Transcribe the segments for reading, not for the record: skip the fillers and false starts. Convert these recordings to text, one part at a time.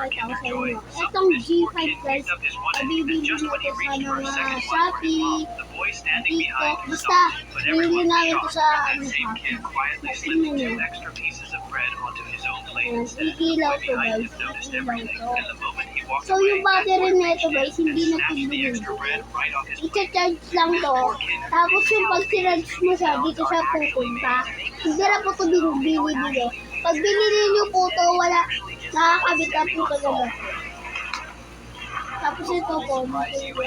ipapakita ko sa inyo. Itong G5 guys, nabibili nyo to sa mga Shopee, TikTok, basta nilili namin to sa Shopee. Tingnan nyo. Ayan, ikilaw to guys, ikilaw to. So yung battery nito guys, hindi na ito i-charge lang to. Tapos yung pag sinarge mo siya, dito siya pupunta. Hindi na po ito binibili. Pag binili nyo po ito, wala, nakakabit na po ito gano'n. Tapos ito po, tapos dito.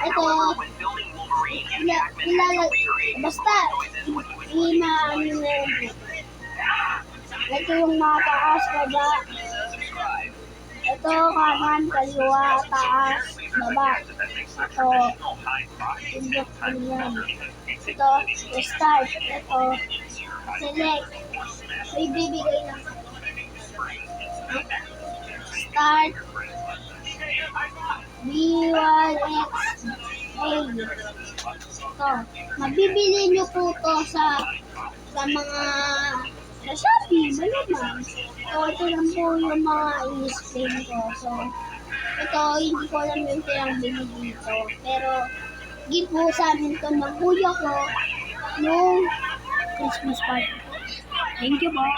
Ito, basta, inaano na yun. Ito yung mataas, baba. Ito, kanan, kaliwa, taas, baba. Ito, indok, ganyan. Ito, start. Ito, select. May bibigay lang. Start. B1X A. Ito, mabibili nyo po ito sa mga sa Shopee, malamang. So, ito lang po yung mga i-explain ko. So, ito, hindi ko alam yung pinangbili dito. Pero, gift po sa amin ito ng kuya ko nung Christmas party. Thank you po.